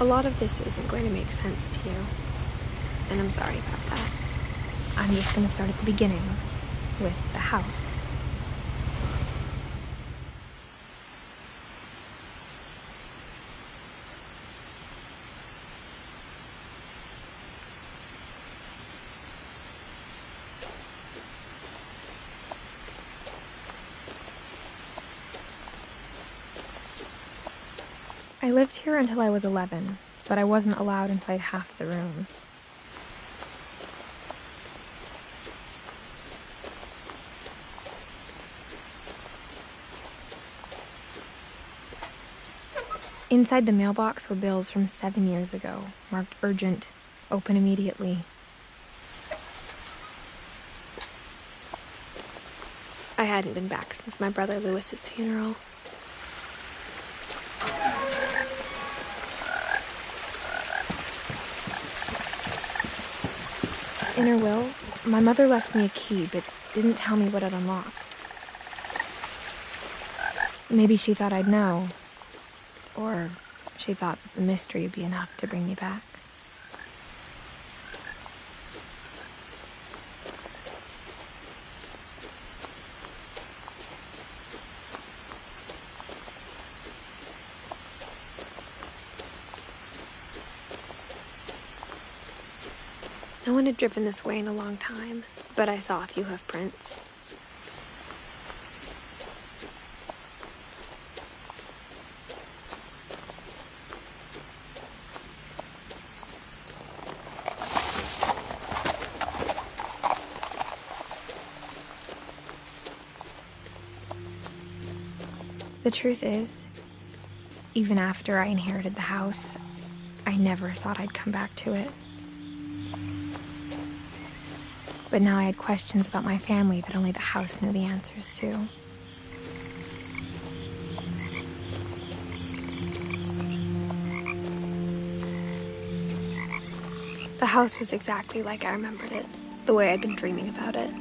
lot of this isn't going to make sense to you, and I'm sorry about that. I'm just going to start at the beginning, with the house. I lived here until I was 11, but I wasn't allowed inside half the rooms. Inside the mailbox were bills from 7 years ago, marked urgent, open immediately. I hadn't been back since my brother Lewis's funeral. In her will, my mother left me a key, but didn't tell me what it unlocked. Maybe she thought I'd know. Or she thought that the mystery would be enough to bring me back. No one had driven this way in a long time, but I saw a few hoof prints. The truth is, even after I inherited the house, I never thought I'd come back to it. But now I had questions about my family that only the house knew the answers to. The house was exactly like I remembered it, the way I'd been dreaming about it.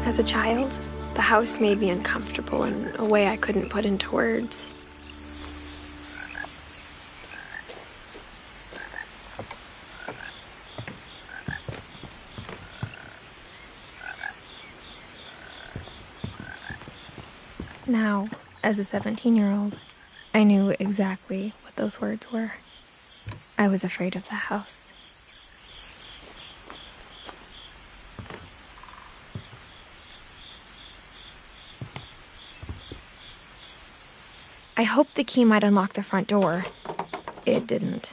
As a child, the house made me uncomfortable in a way I couldn't put into words. Now, as a 17-year-old, I knew exactly what those words were. I was afraid of the house. I hoped the key might unlock the front door. It didn't.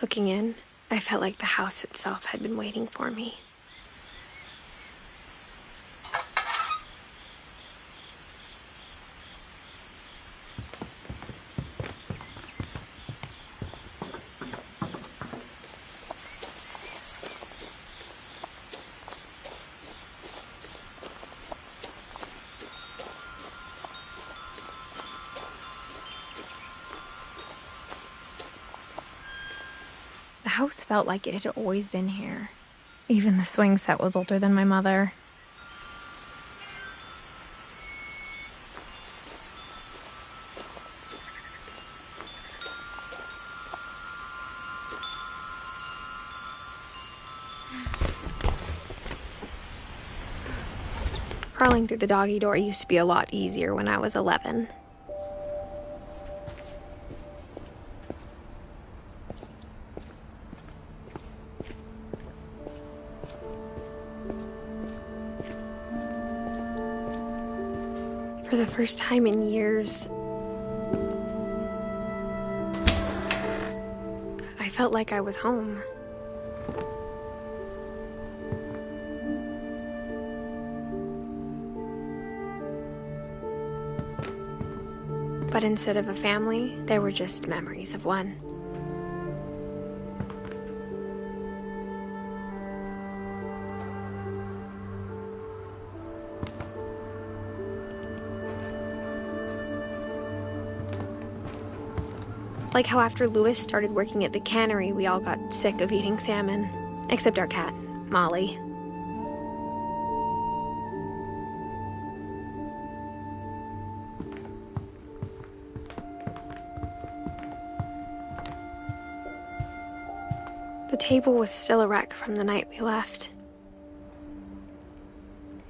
Looking in, I felt like the house itself had been waiting for me. The house felt like it had always been here. Even the swing set was older than my mother. Crawling through the doggy door used to be a lot easier when I was 11. For the first time in years, I felt like I was home. But instead of a family, there were just memories of one. Like how after Louis started working at the cannery, we all got sick of eating salmon. Except our cat, Molly. The table was still a wreck from the night we left.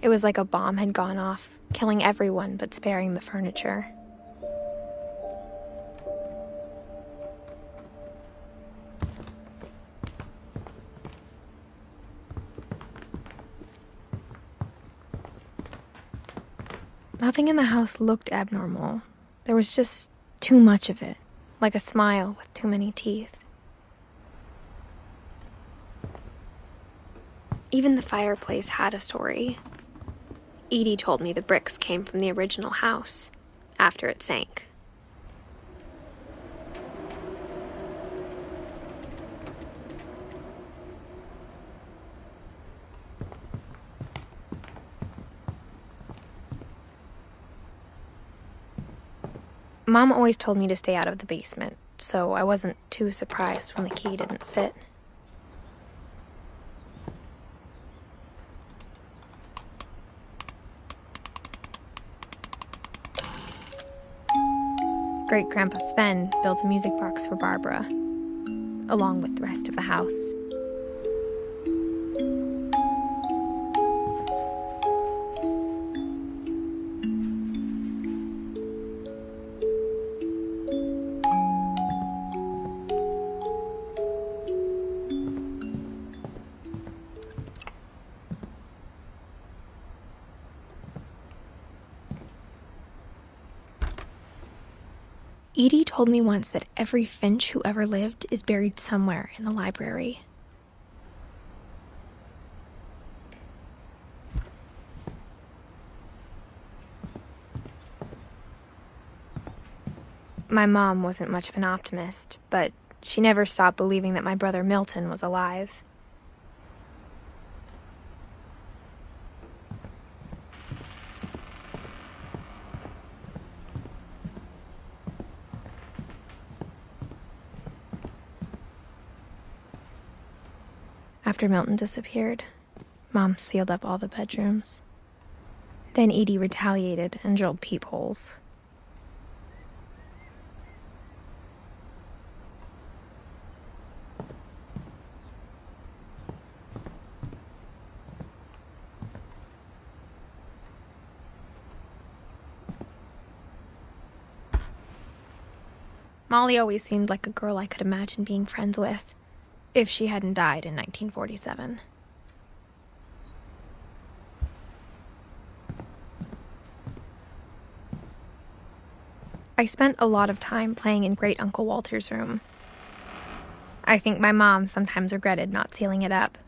It was like a bomb had gone off, killing everyone but sparing the furniture. Nothing in the house looked abnormal. There was just too much of it, like a smile with too many teeth. Even the fireplace had a story. Edie told me the bricks came from the original house, after it sank. Mom always told me to stay out of the basement, so I wasn't too surprised when the key didn't fit. Great-Grandpa Sven built a music box for Barbara, along with the rest of the house. Edie told me once that every Finch who ever lived is buried somewhere in the library. My mom wasn't much of an optimist, but she never stopped believing that my brother Milton was alive. After Milton disappeared, Mom sealed up all the bedrooms. Then Edie retaliated and drilled peepholes. Molly always seemed like a girl I could imagine being friends with, if she hadn't died in 1947. I spent a lot of time playing in Great Uncle Walter's room. I think my mom sometimes regretted not sealing it up.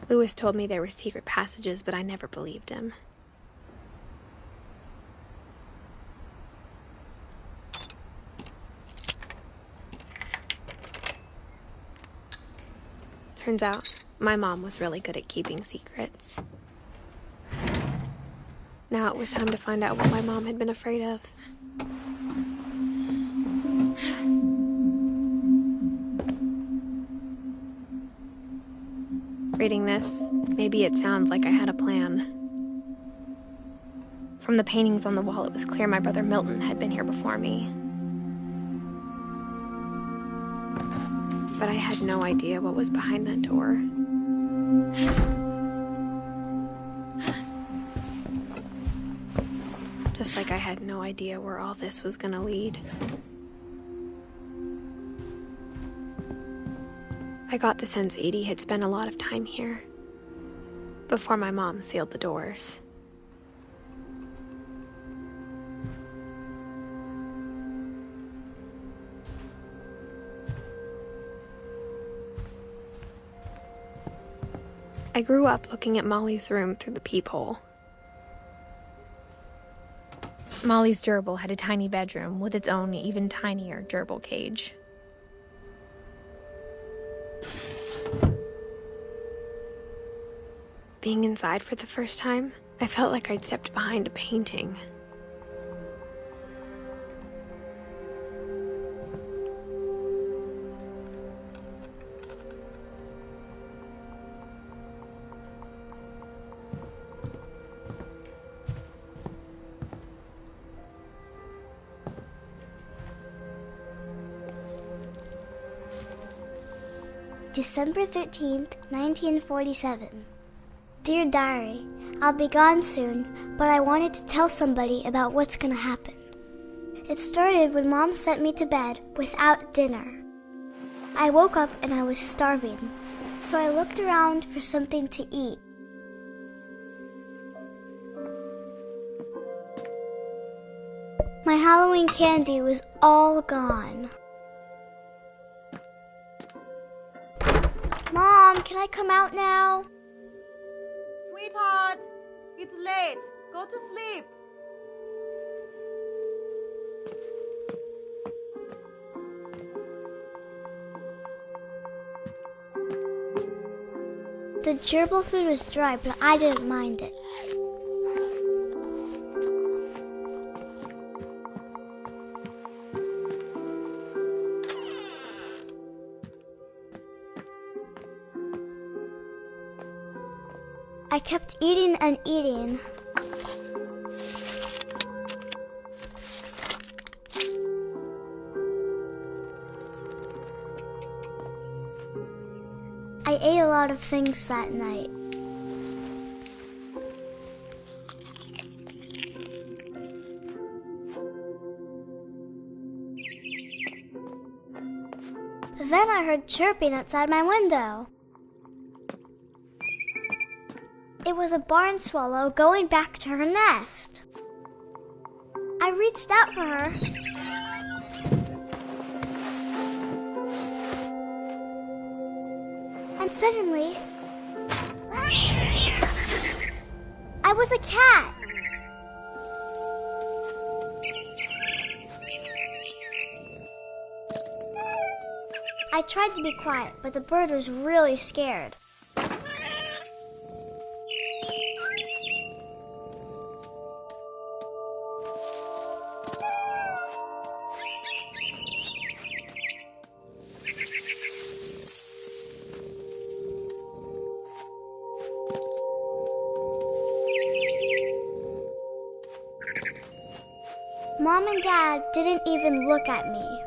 Louis told me there were secret passages, but I never believed him. Turns out, my mom was really good at keeping secrets. Now it was time to find out what my mom had been afraid of. Reading this, maybe it sounds like I had a plan. From the paintings on the wall, it was clear my brother Milton had been here before me. But I had no idea what was behind that door. Just like I had no idea where all this was gonna lead. I got the sense Edie had spent a lot of time here, before my mom sealed the doors. I grew up looking at Molly's room through the peephole. Molly's gerbil had a tiny bedroom with its own even tinier gerbil cage. Being inside for the first time, I felt like I'd stepped behind a painting. December 13th, 1947. Dear Diary, I'll be gone soon, but I wanted to tell somebody about what's gonna happen. It started when Mom sent me to bed without dinner. I woke up and I was starving, so I looked around for something to eat. My Halloween candy was all gone. Mom, can I come out now? Sweetheart, it's late. Go to sleep. The gerbil food was dry, but I didn't mind it. I kept eating and eating. I ate a lot of things that night. Then I heard chirping outside my window. It was a barn swallow going back to her nest. I reached out for her. And suddenly, I was a cat. I tried to be quiet, but the bird was really scared. Mom and Dad didn't even look at me.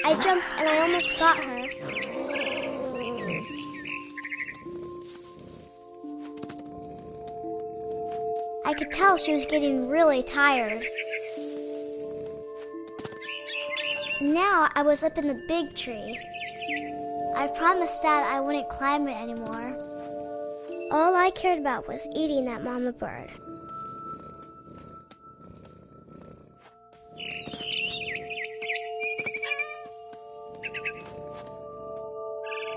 I jumped and I almost got her. I could tell she was getting really tired. Now I was up in the big tree. I promised Dad I wouldn't climb it anymore. All I cared about was eating that mama bird.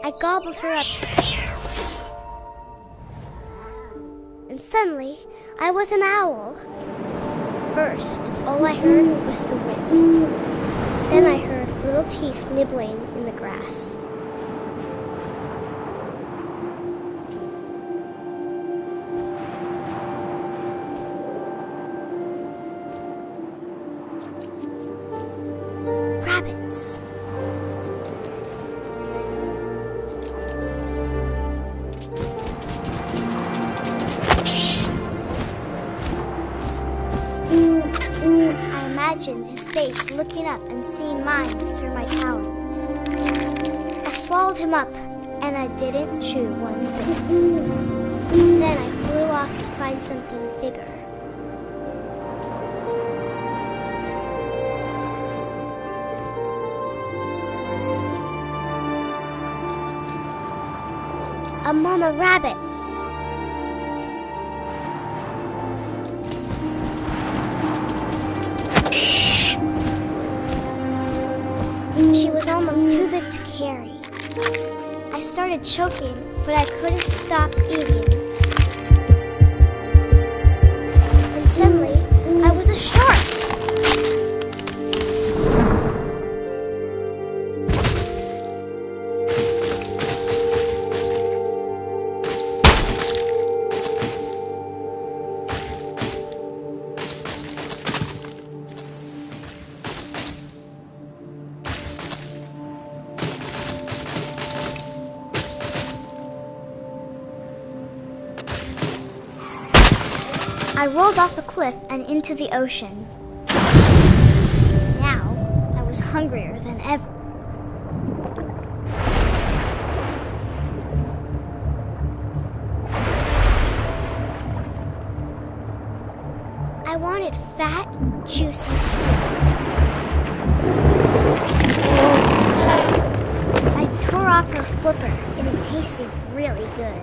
I gobbled her up. And suddenly, I was an owl. First, all I heard was the wind. Then I heard little teeth nibbling in the grass. Rabbits. I imagined his face looking up and seeing mine through my talons. I swallowed him up, and I didn't chew one bit. Then I flew off to find something bigger. A a mama rabbit. She was almost too big to carry. I started choking, but I couldn't stop eating. And suddenly, I was a shark. I rolled off the cliff and into the ocean. Now, I was hungrier than ever. I wanted fat, juicy seeds. I tore off her flipper, and it tasted really good.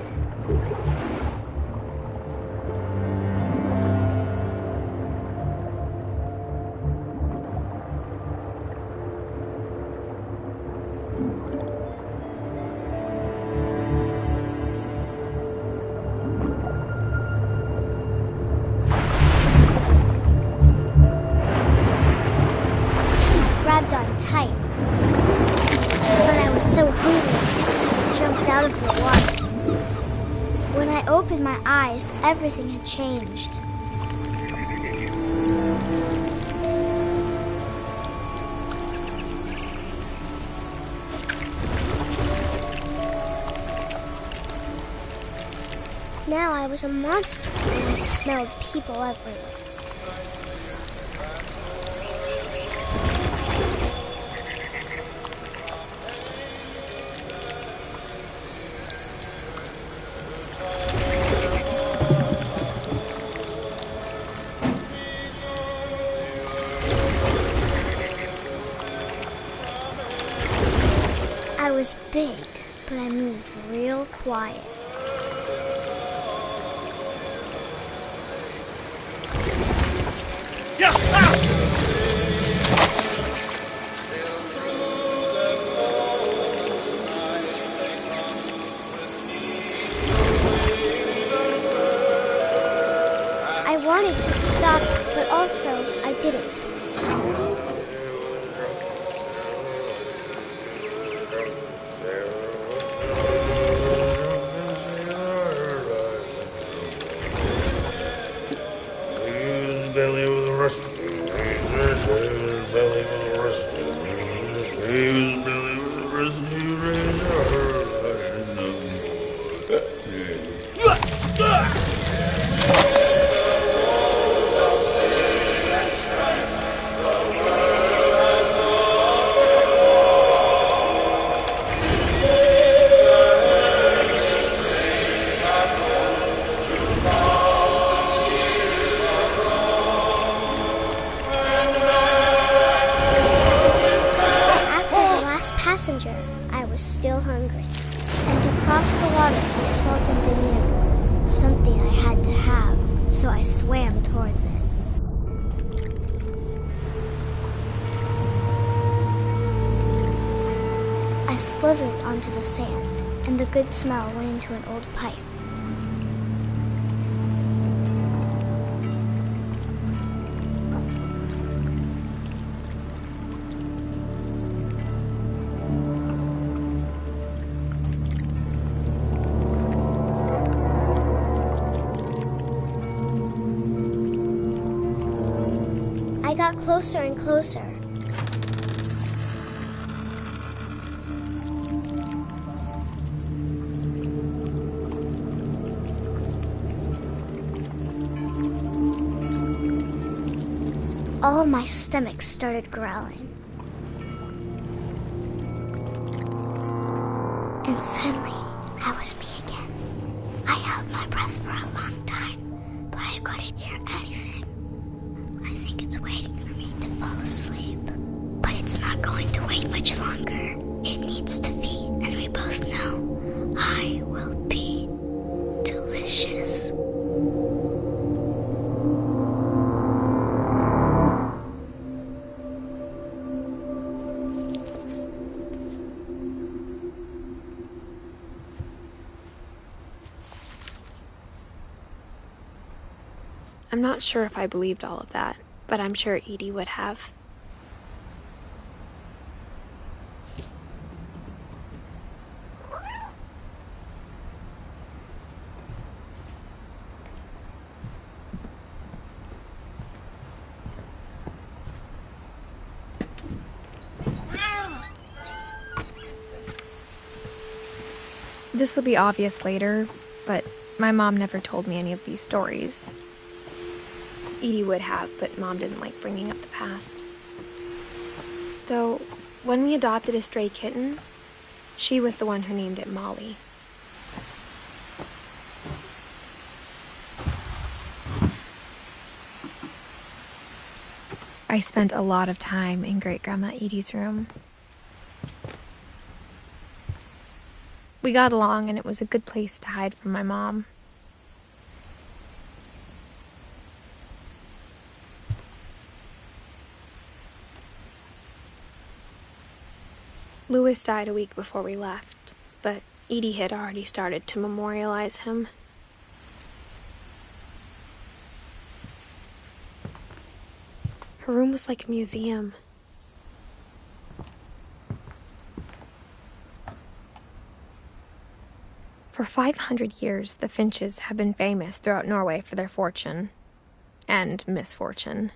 Grabbed on tight, but I was so hungry, I jumped out of the water. When I opened my eyes, everything had changed. Now I was a monster, and I smelled people everywhere. I was big, but I moved real quiet. I wanted to stop, but also I didn't. Passenger, I was still hungry. And to cross the water, I smelled something new. Something I had to have, so I swam towards it. I slithered onto the sand, and the good smell went into an old pipe. I got closer and closer. All my stomach started growling. And suddenly, I was me again. I held my breath for a long time, but I couldn't hear anything. I think it's waiting for me to fall asleep. But it's not going to wait much longer. It needs to feed, and we both know I will be not sure if I believed all of that, but I'm sure Edie would have. This will be obvious later, but my mom never told me any of these stories. Edie would have, but Mom didn't like bringing up the past. Though, when we adopted a stray kitten, she was the one who named it Molly. I spent a lot of time in Great-Grandma Edie's room. We got along, and it was a good place to hide from my mom. Louis died a week before we left, but Edie had already started to memorialize him. Her room was like a museum. For 500 years, the Finches have been famous throughout Norway for their fortune and misfortune.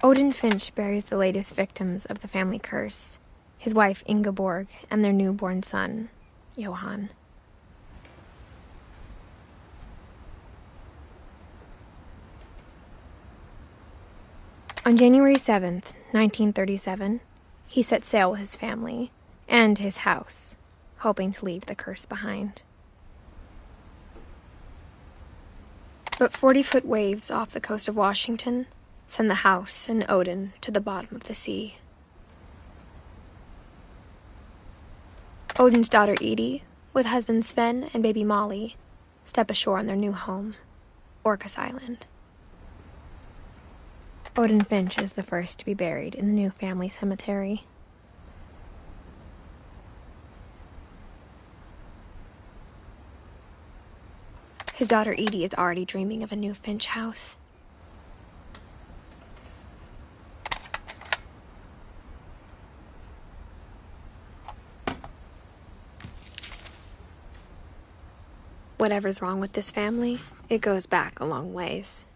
Odin Finch buries the latest victims of the family curse, his wife Ingeborg and their newborn son, Johan. On January 7th, 1937, he set sail with his family and his house, hoping to leave the curse behind. But 40-foot waves off the coast of Washington send the house and Odin to the bottom of the sea. Odin's daughter Edie, with husband Sven and baby Molly, step ashore on their new home, Orcas Island. Odin Finch is the first to be buried in the new family cemetery. His daughter Edie is already dreaming of a new Finch house. Whatever's wrong with this family, it goes back a long ways.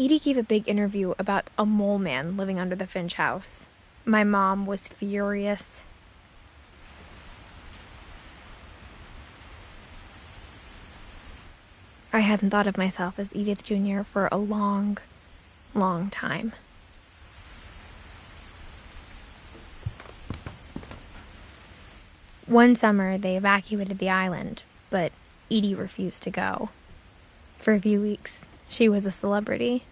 Edie gave a big interview about a mole man living under the Finch house. My mom was furious. I hadn't thought of myself as Edith Jr. for a long, long time. One summer, they evacuated the island, but Edie refused to go. For a few weeks, she was a celebrity.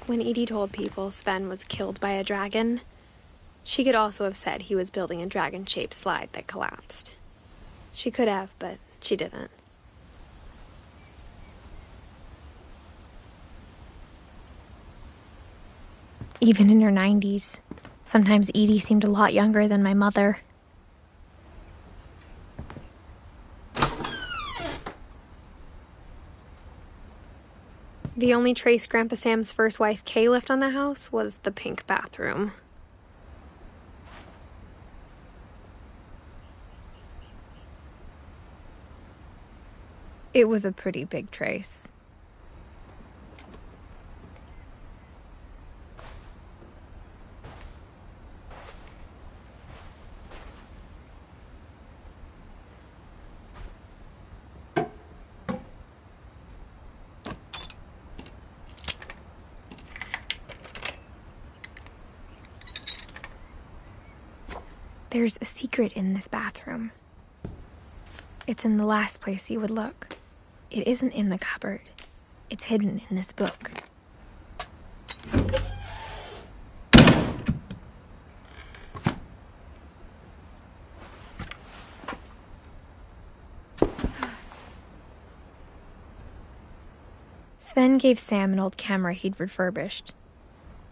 When Edie told people Sven was killed by a dragon, she could also have said he was building a dragon-shaped slide that collapsed. She could have, but she didn't. Even in her 90s, sometimes Edie seemed a lot younger than my mother. The only trace Grandpa Sam's first wife, Kay, left on the house was the pink bathroom. It was a pretty big trace. There's a secret in this bathroom. It's in the last place you would look. It isn't in the cupboard. It's hidden in this book. Sven gave Sam an old camera he'd refurbished.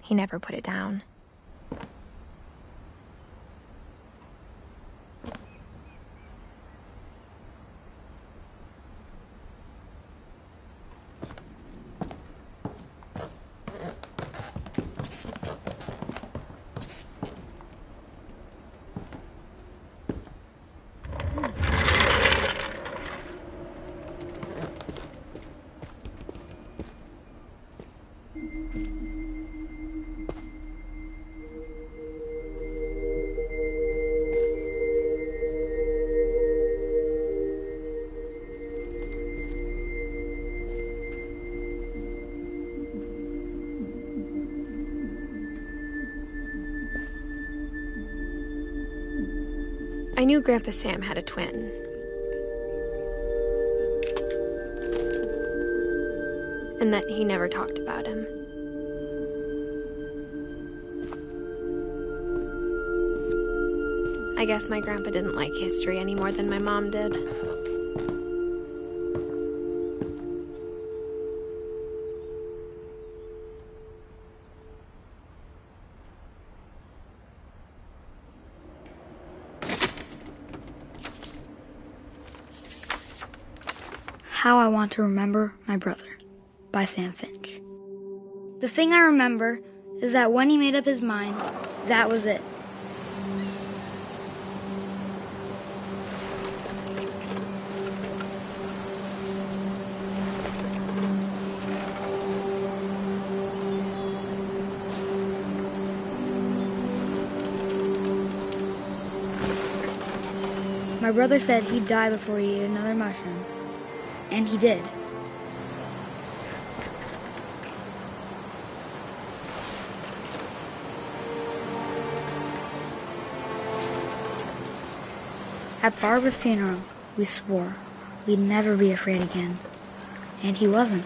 He never put it down. I knew Grandpa Sam had a twin. And that he never talked about him. I guess my grandpa didn't like history any more than my mom did. How I Want to Remember My Brother by Sam Finch. The thing I remember is that when he made up his mind, that was it. My brother said he'd die before he ate another mushroom. And he did. At Barbara's funeral, we swore we'd never be afraid again. And he wasn't.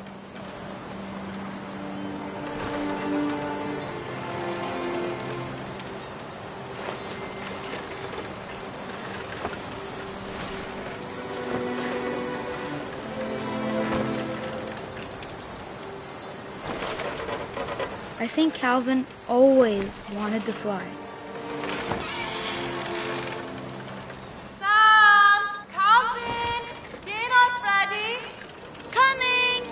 I think Calvin always wanted to fly. Sam! Calvin! Dinner's ready! Coming!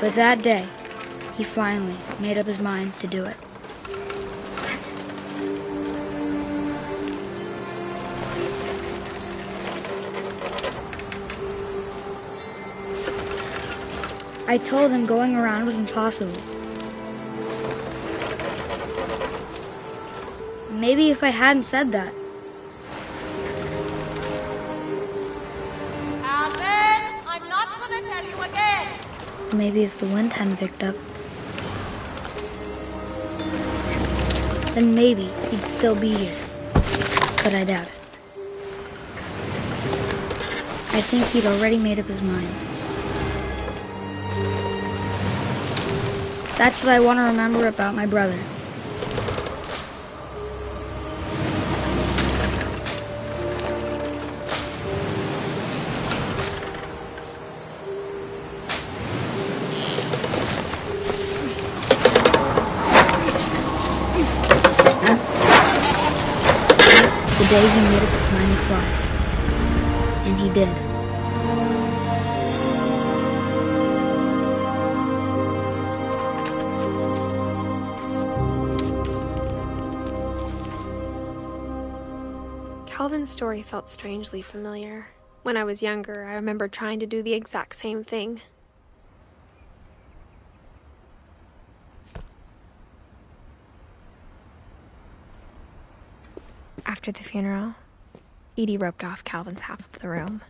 But that day, he finally made up his mind to do it. I told him going around was impossible. Maybe if I hadn't said that. Alvin, I'm not gonna tell you again. Maybe if the wind hadn't picked up, then maybe he'd still be here. But I doubt it. I think he'd already made up his mind. That's what I want to remember about my brother. The day he made up his mind to fly. And he did. Calvin's story felt strangely familiar. When I was younger, I remember trying to do the exact same thing. After the funeral, Edie roped off Calvin's half of the room.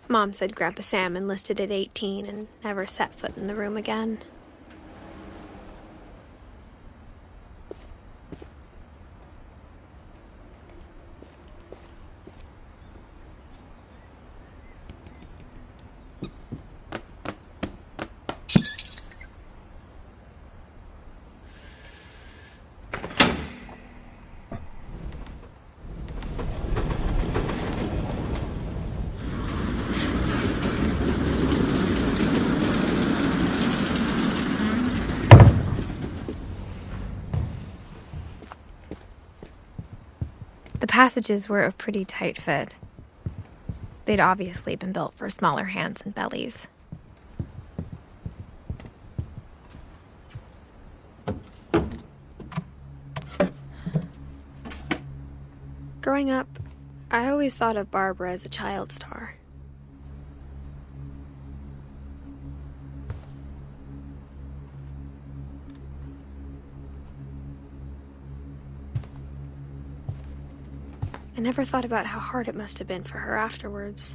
Mom said Grandpa Sam enlisted at 18 and never set foot in the room again. The passages were a pretty tight fit. They'd obviously been built for smaller hands and bellies. Growing up, I always thought of Barbara as a child star. I never thought about how hard it must have been for her afterwards.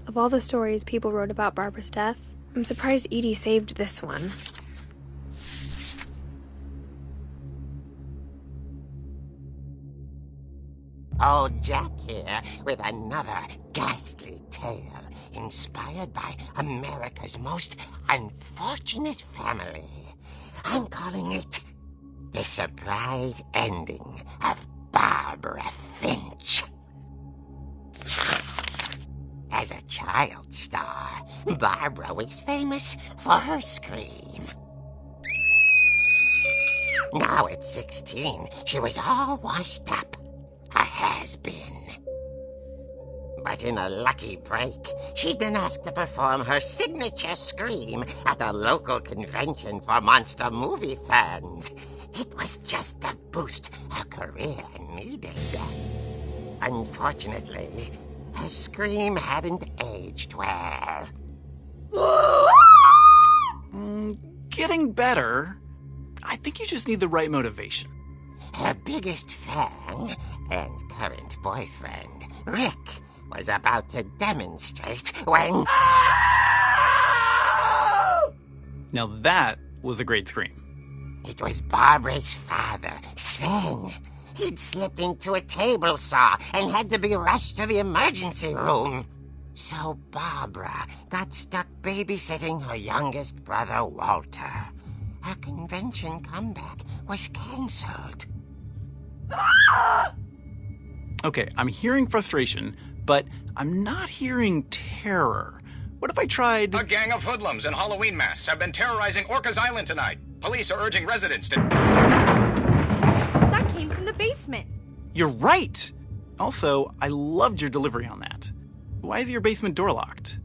Of all the stories people wrote about Barbara's death, I'm surprised Edie saved this one. Old Jack here with another ghastly tale inspired by America's most unfortunate family. I'm calling it The Surprise Ending of Barbara Finch. As a child star, Barbara was famous for her scream. Now at 16, she was all washed up. A has-been. But in a lucky break, she'd been asked to perform her signature scream at a local convention for monster movie fans. It was just the boost her career needed. Unfortunately, her scream hadn't aged well. Getting better. I think you just need the right motivation. Her biggest fan and current boyfriend, Rick, was about to demonstrate when... Now that was a great scream. It was Barbara's father, Sven. He'd slipped into a table saw and had to be rushed to the emergency room. So Barbara got stuck babysitting her youngest brother, Walter. Her convention comeback was cancelled. Okay, I'm hearing frustration, but I'm not hearing terror. What if I tried... A gang of hoodlums in Halloween masks have been terrorizing Orcas Island tonight. Police are urging residents to... That came from the basement. You're right! Also, I loved your delivery on that. Why is your basement door locked?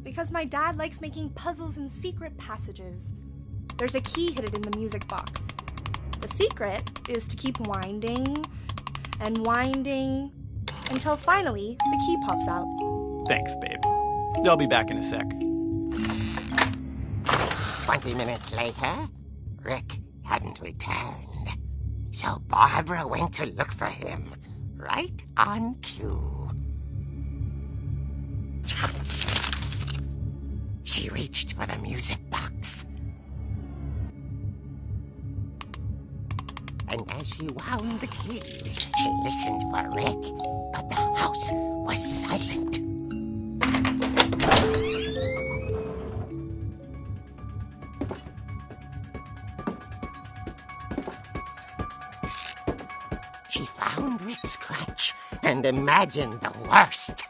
Because my dad likes making puzzles and secret passages. There's a key hidden in the music box. The secret is to keep winding and winding until finally the key pops out. Thanks, babe. I'll be back in a sec. 20 minutes later, Rick hadn't returned. So Barbara went to look for him, right on cue. She reached for the music box. And as she wound the key, she listened for Rick, but the house was silent. She found Rick's crutch and imagined the worst.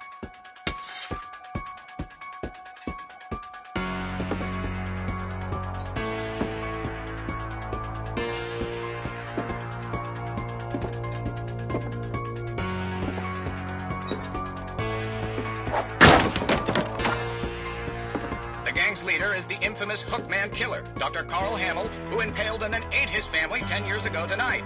The gang's leader is the infamous Hookman killer, Dr. Carl Hamill, who impaled and then ate his family 10 years ago tonight.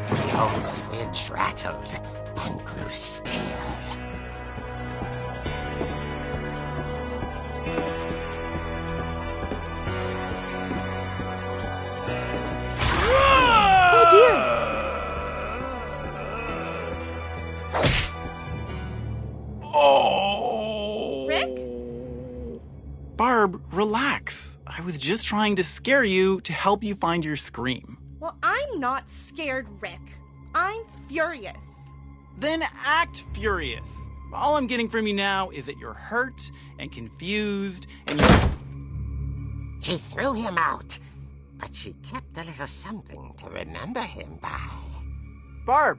The old fridge rattled and grew still. Oh dear! Oh! Rick? Barb, relax. I was just trying to scare you to help you find your scream. Well, I'm not scared, Rick. I'm furious. Then act furious. All I'm getting from you now is that you're hurt and confused and you... She threw him out, but she kept a little something to remember him by. Barb,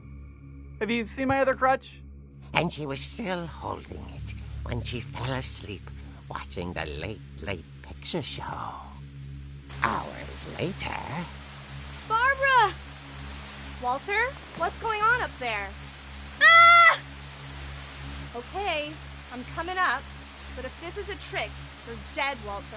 have you seen my other crutch? And she was still holding it when she fell asleep watching the late picture show. Hours later... Barbara! Walter, what's going on up there? Ah! Okay, I'm coming up, but if this is a trick, you're dead, Walter.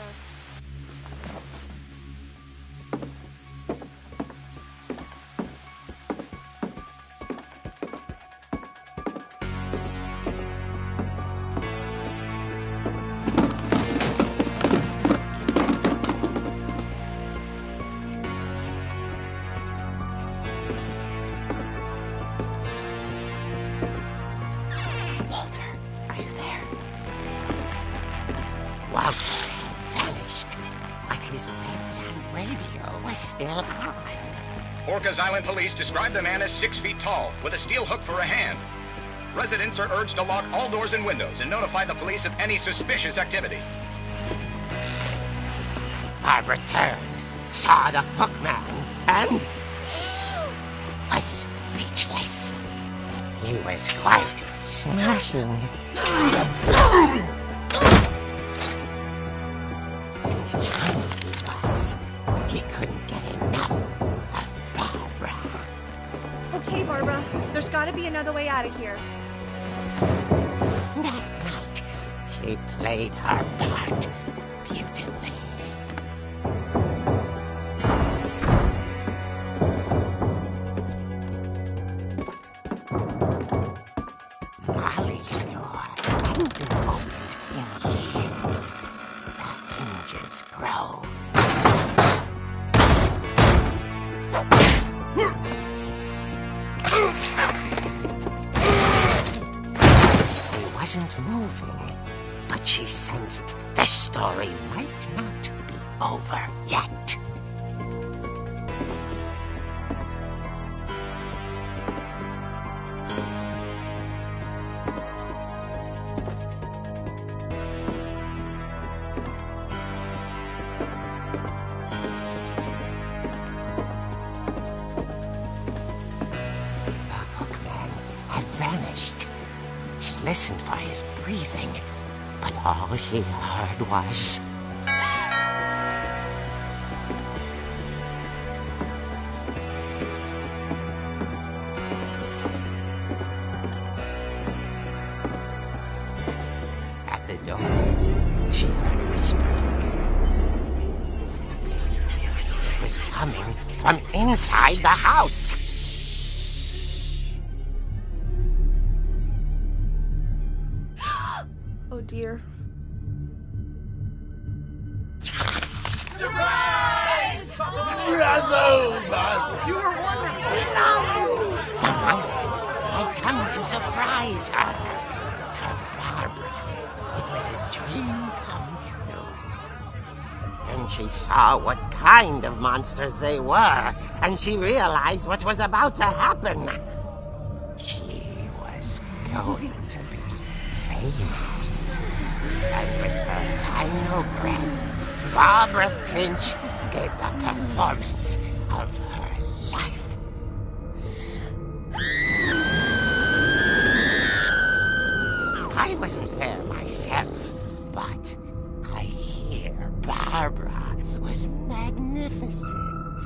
Walter had vanished, but his bedside radio was still on. Orcas Island police describe the man as 6 feet tall, with a steel hook for a hand. Residents are urged to lock all doors and windows and notify the police of any suspicious activity. Barbara turned, saw the hook man, and was speechless. He was quite smashing. And young he was. He couldn't get enough of Barbara. Okay, Barbara, there's gotta be another way out of here. That night, she played her part beautifully. Molly's door hadn't been opened in years. The hinges grow. He wasn't moving, but she sensed the story might not be over yet. The hookman had vanished. She listened for his breathing, but all she heard was... inside the house. Oh dear. The monsters had come to surprise her. For Barbara, it was a dream come true. Then she saw what kind of monsters they were, and she realized what was about to happen. She was going to be famous. And with her final breath, Barbara Finch gave the performance of her life. I wasn't there myself, but I hear Barbara was magnificent.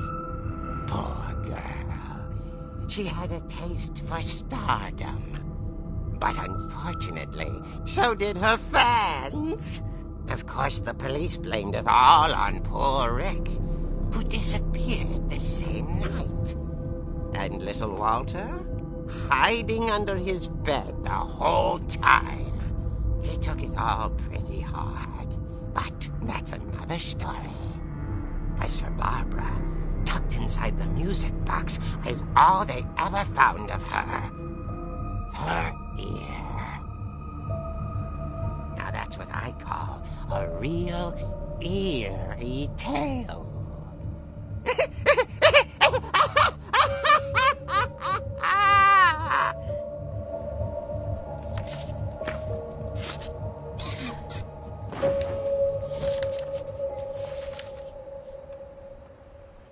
Poor girl. She had a taste for stardom. But unfortunately, so did her fans. Of course, the police blamed it all on poor Rick, who disappeared the same night. And little Walter? Hiding under his bed the whole time. He took it all pretty hard, but that's another story. As for Barbara, tucked inside the music box is all they ever found of her. Her ear. Now that's what I call a real eerie tale.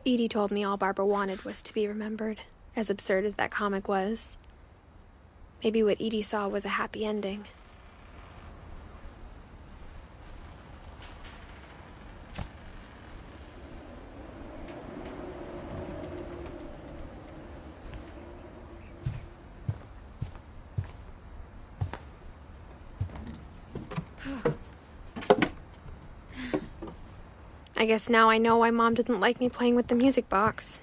Edie told me all Barbara wanted was to be remembered, as absurd as that comic was. Maybe what Edie saw was a happy ending. I guess now I know why Mom didn't like me playing with the music box.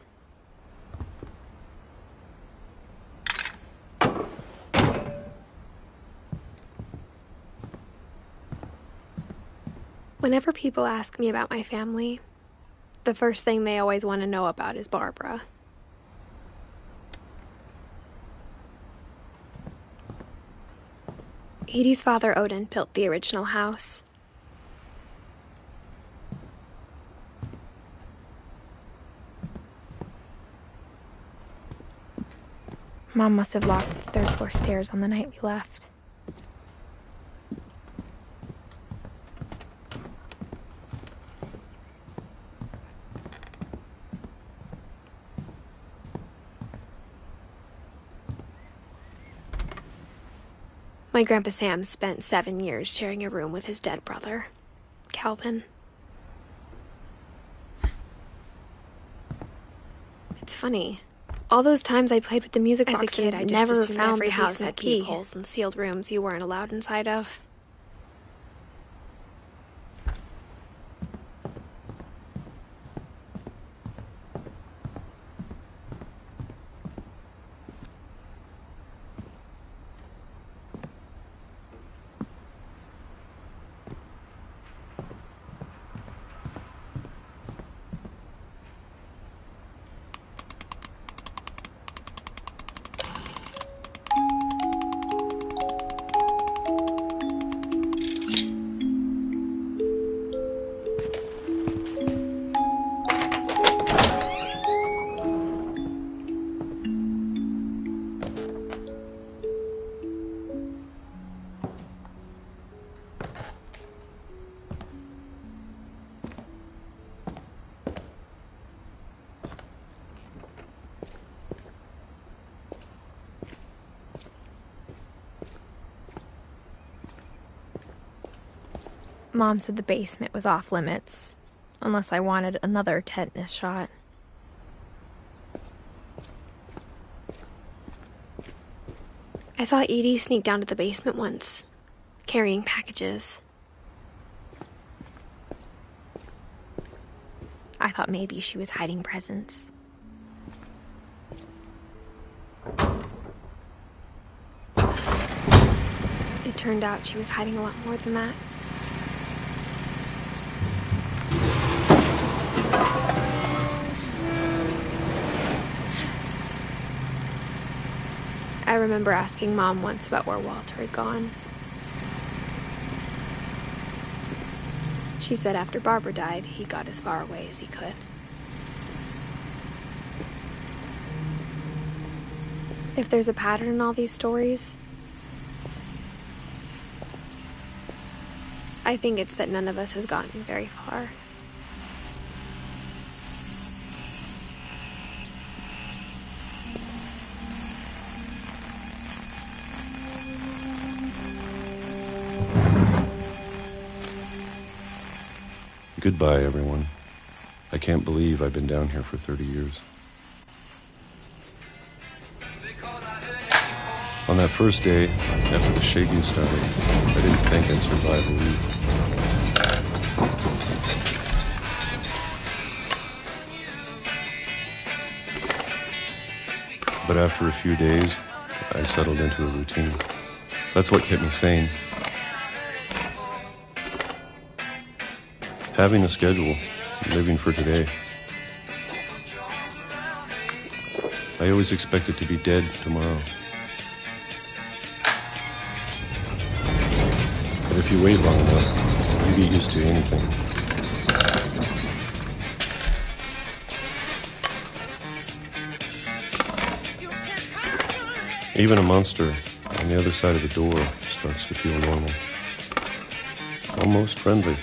Whenever people ask me about my family, the first thing they always want to know about is Barbara. Edie's father, Odin, built the original house. Mom must have locked the third floor stairs on the night we left. My Grandpa Sam spent 7 years sharing a room with his dead brother, Calvin. It's funny. All those times I played with the music box as a kid, I never found every house had peepholes and sealed rooms you weren't allowed inside of. Mom said the basement was off limits, unless I wanted another tetanus shot. I saw Edie sneak down to the basement once, carrying packages. I thought maybe she was hiding presents. It turned out she was hiding a lot more than that. I remember asking Mom once about where Walter had gone. She said after Barbara died, he got as far away as he could. If there's a pattern in all these stories, I think it's that none of us has gotten very far. Goodbye, everyone. I can't believe I've been down here for 30 years. On that first day, after the shaking started, I didn't think I'd survive a week. But after a few days, I settled into a routine. That's what kept me sane. Having a schedule, living for today. I always expected to be dead tomorrow. But if you wait long enough, you get used to anything. Even a monster on the other side of the door starts to feel normal. Almost friendly.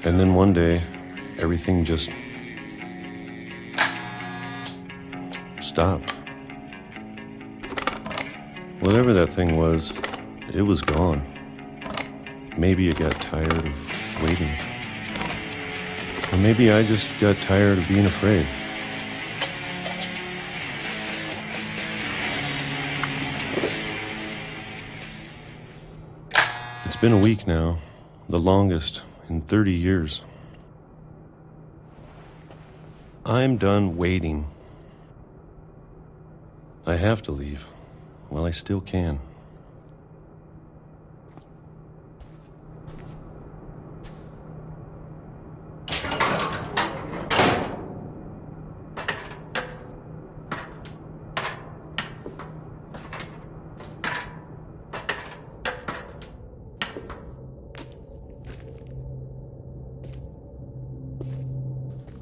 And then one day, everything just stopped. Whatever that thing was, it was gone. Maybe it got tired of waiting. Or maybe I just got tired of being afraid. It's been a week now, the longest in 30 years. I'm done waiting. I have to leave while I still can.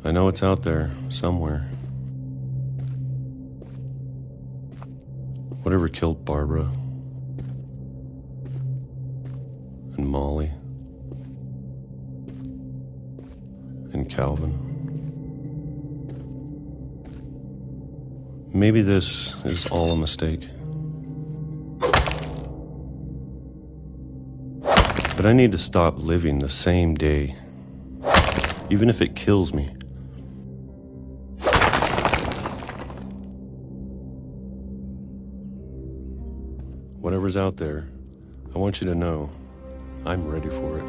I know it's out there, somewhere. Whatever killed Barbara and Molly and Calvin. Maybe this is all a mistake. But I need to stop living the same day, even if it kills me. Whatever's out there, I want you to know I'm ready for it.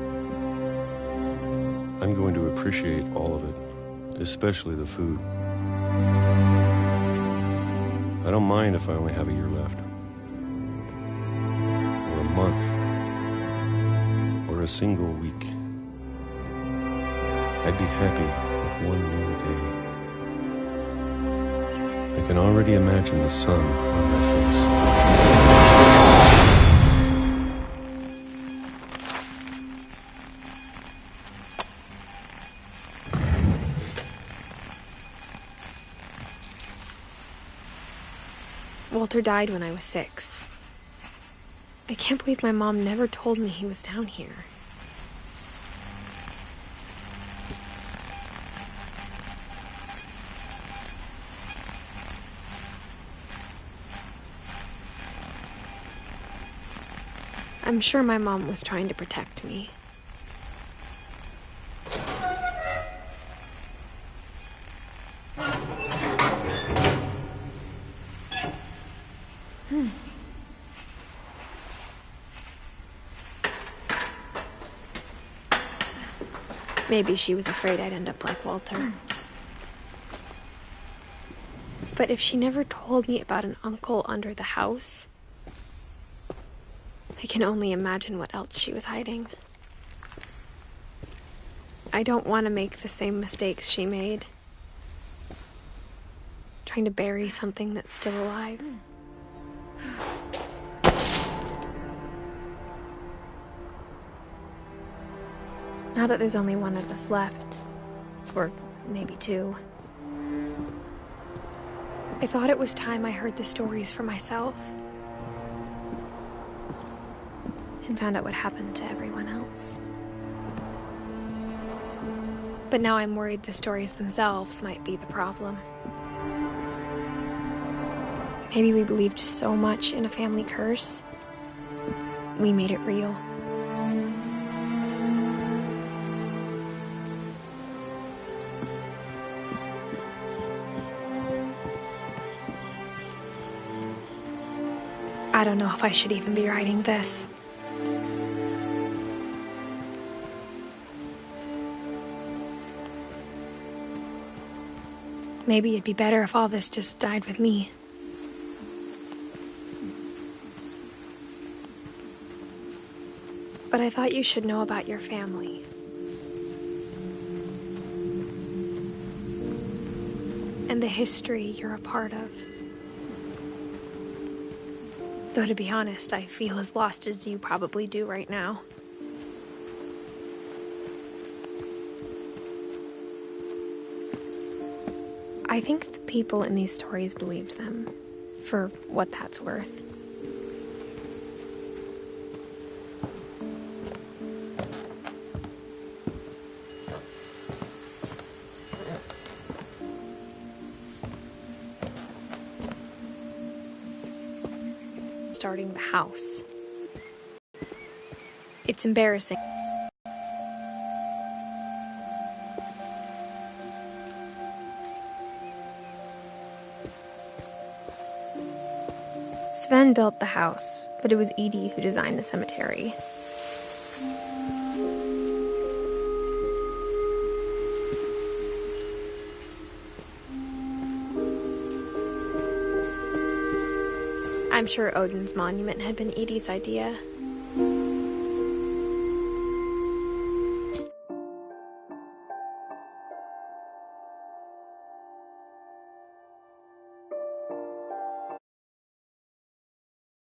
I'm going to appreciate all of it, especially the food. I don't mind if I only have a year left, or a month, or a single week. I'd be happy with one new day. I can already imagine the sun on my face. Walter died when I was 6. I can't believe my mom never told me he was down here. I'm sure my mom was trying to protect me. Maybe she was afraid I'd end up like Walter. But if she never told me about an uncle under the house, I can only imagine what else she was hiding. I don't want to make the same mistakes she made. Trying to bury something that's still alive. Now that there's only one of us left, or maybe two, I thought it was time I heard the stories for myself and found out what happened to everyone else. But now I'm worried the stories themselves might be the problem. Maybe we believed so much in a family curse, we made it real. I don't know if I should even be writing this. Maybe it'd be better if all this just died with me. But I thought you should know about your family. And the history you're a part of. Though to be honest, I feel as lost as you probably do right now. I think the people in these stories believed them, for what that's worth. Starting the house. It's embarrassing. Sven built the house, but it was Edie who designed the cemetery. I'm sure Odin's monument had been Edie's idea.